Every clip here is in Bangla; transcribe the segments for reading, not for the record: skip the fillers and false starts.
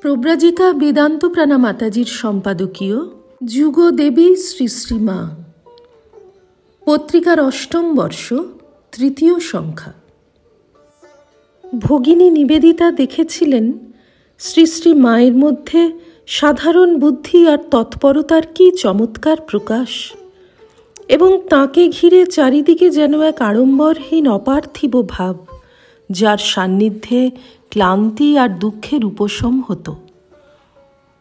প্রব্রাজিকা বেদান্ত প্রাণা মাতাজির সম্পাদকীয় যুগদেবী শ্রী শ্রী মা, পত্রিকার ৮ম বর্ষ, ৩য় সংখ্যা। ভগিনী নিবেদিতা দেখেছিলেন শ্রী শ্রী মায়ের মধ্যে সাধারণ বুদ্ধি আর তৎপরতার কি চমৎকার প্রকাশ, এবং তাকে ঘিরে চারিদিকে যেন এক আড়ম্বরহীন অপার্থিব ভাব, যার সান্নিধ্যে ক্লান্তি আর দুঃখের উপশম হতো।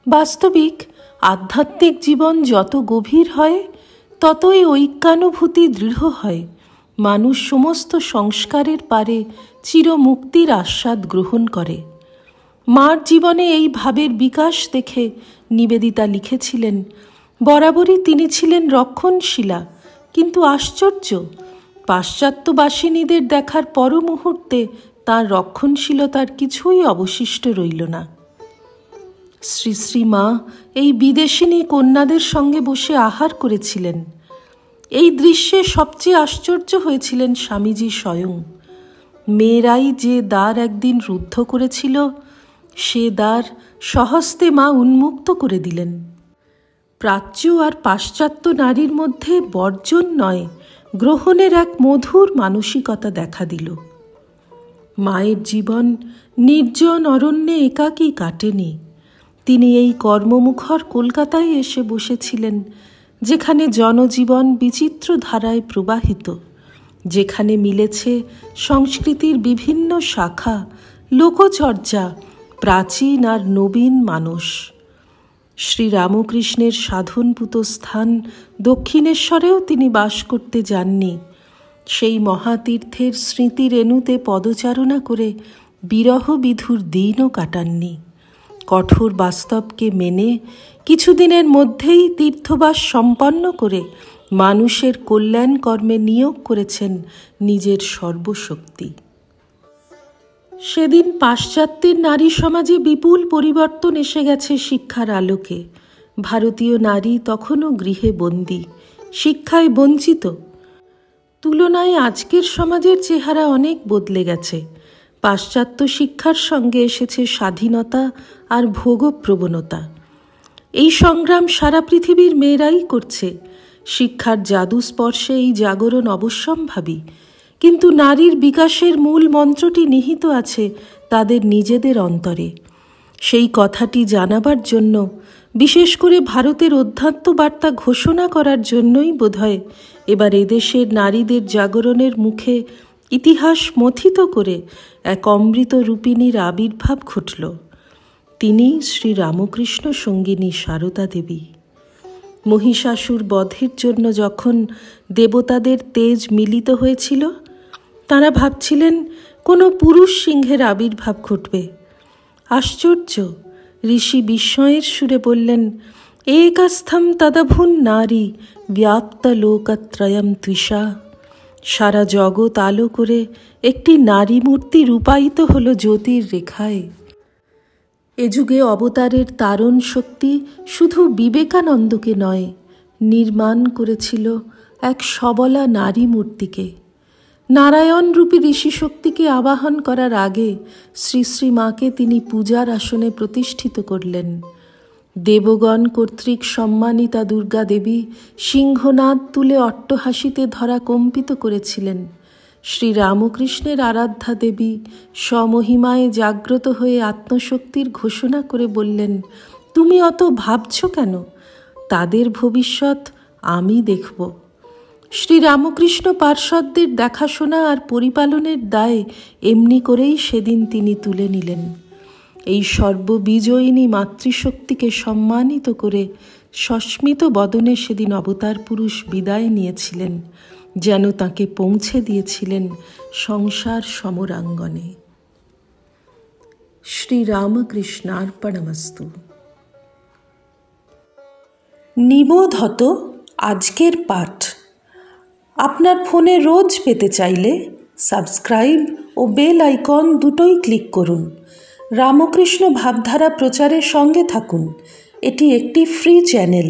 বাস্তবিক আধ্যাত্মিক জীবন যত গভীর হয়, ততই ঐক্যানুভূতি দৃঢ় হয়। মানুষ সমস্ত সংস্কারের পারে চিরমুক্তির আস্বাদ গ্রহণ করে। মার জীবনে এই ভাবের বিকাশ দেখে নিবেদিতা লিখেছিলেন, বরাবরই তিনি ছিলেন রক্ষণশীলা, কিন্তু আশ্চর্য, পাশ্চাত্যবাসিনীদের দেখার পর মুহূর্তে তাঁর রক্ষণশীলতার কিছুই অবশিষ্ট রইল না। শ্রী শ্রী মা এই বিদেশিনী কন্যাদের সঙ্গে বসে আহার করেছিলেন। এই দৃশ্যে সবচেয়ে আশ্চর্য হয়েছিলেন স্বামীজি স্বয়ং। মেয়েরাই যে দ্বার একদিন রুদ্ধ করেছিল, সে দ্বার স্বহস্তে মা উন্মুক্ত করে দিলেন। প্রাচ্য আর পাশ্চাত্য নারীর মধ্যে বর্জন নয়, গ্রহণের এক মধুর মানসিকতা দেখা দিল। মায়ের জীবন নির্জন অরণ্যে একাকী কাটেনি। তিনি এই কর্মমুখর কলকাতায় এসে বসেছিলেন, যেখানে জনজীবন বিচিত্র ধারায় প্রবাহিত, যেখানে মিলেছে সংস্কৃতির বিভিন্ন শাখা, লোকচর্যা, প্রাচীন আর নবীন মানুষ। শ্রীরামকৃষ্ণের সাধনপুত স্থান দক্ষিণেশ্বরেও তিনি বাস করতে যাননি। সেই মহাতীর্থের স্মৃতিরেণুতে পদচারণা করে বিরহ বিধুর দিনও কাটাননি। কঠোর বাস্তবকে মেনে কিছুদিনের মধ্যেই তীর্থবাস সম্পন্ন করে মানুষের কল্যাণ কর্মে নিয়োগ করেছেন নিজের সর্বশক্তি। সেদিন পাশ্চাত্যের নারী সমাজে বিপুল পরিবর্তন এসে গেছে শিক্ষার আলোকে। ভারতীয় নারী তখনও গৃহে বন্দী, শিক্ষায় বঞ্চিত। তুলনায় আজকের সমাজের চেহারা অনেক বদলে গেছে। পাশ্চাত্য শিক্ষার সঙ্গে এসেছে স্বাধীনতা আর ভোগপ্রবণতা। এই সংগ্রাম সারা পৃথিবীর মেয়েরাই করছে। শিক্ষার জাদু স্পর্শে এই জাগরণ অবশ্যম্ভাবী, কিন্তু নারীর বিকাশের মূল মন্ত্রটি নিহিত আছে তাদের নিজেদের অন্তরে। সেই কথাটি জানাবার জন্য, বিশেষ করে ভারতের অধ্যাত্ম বার্তা ঘোষণা করার জন্যই বোধহয় এবার এদেশের নারীদের জাগরণের মুখে ইতিহাস মথিত করে এক অমৃত রূপিণীর আবির্ভাব ঘটল। তিনি শ্রী রামকৃষ্ণ সঙ্গিনী সারদা দেবী। মহিষাসুর বধের জন্য যখন দেবতাদের তেজ মিলিত হয়েছিল, তাঁরা ভাবছিলেন কোনো পুরুষ সিংহের আবির্ভাব ঘটবে। আশ্চর্য! ঋষি বিস্ময়ের সুরে বললেন, একাস্থম তদভুন নারী ব্যাপ্ত লোকত্রয়ম তৃষা। সারা জগৎ আলো করে একটি নারী মূর্তি রূপায়িত হল জ্যোতির রেখায়। এ যুগে অবতারের তারণ শক্তি শুধু বিবেকানন্দকে নয়, নির্মাণ করেছিল এক সবলা নারী মূর্তিকে। নারায়ণ রূপী ঋষি শক্তিকে আবাহন করার আগে শ্রী শ্রী মাকে তিনি পূজার আসনে প্রতিষ্ঠিত করলেন। দেবগণ কর্তৃক সম্মানিতা দুর্গা দেবী সিংহনাদ তুলে অট্টহাসিতে ধরা কম্পিত করেছিলেন। শ্রী রামকৃষ্ণের আরাধ্যা দেবী স্বমহিমায় জাগ্রত হয়ে আত্মশক্তির ঘোষণা করে বললেন, তুমি অত ভাবছ কেন? তাদের ভবিষ্যৎ আমি দেখব। শ্রী রামকৃষ্ণ পার্ষদদের দেখাশোনা আর পরিপালনের দায় এমনি করেই সেদিন তিনি তুলে নিলেন। এই সর্ববিজয়িনী মাতৃশক্তিকে সম্মানিত করে সস্মিত বদনে সেদিন অবতার পুরুষ বিদায় নিয়েছিলেন, যেন তাকে পৌঁছে দিয়েছিলেন সংসার সমরাঙ্গনে। শ্রীরামকৃষ্ণার্পণমস্তু। নিবোধত আজকের পাঠ আপনার ফোনে রোজ পেতে চাইলে সাবস্ক্রাইব ও বেল আইকন দুটোই ক্লিক করুন। রামকৃষ্ণ ভাবধারা প্রচারের সঙ্গে থাকুন। এটি একটি ফ্রি চ্যানেল।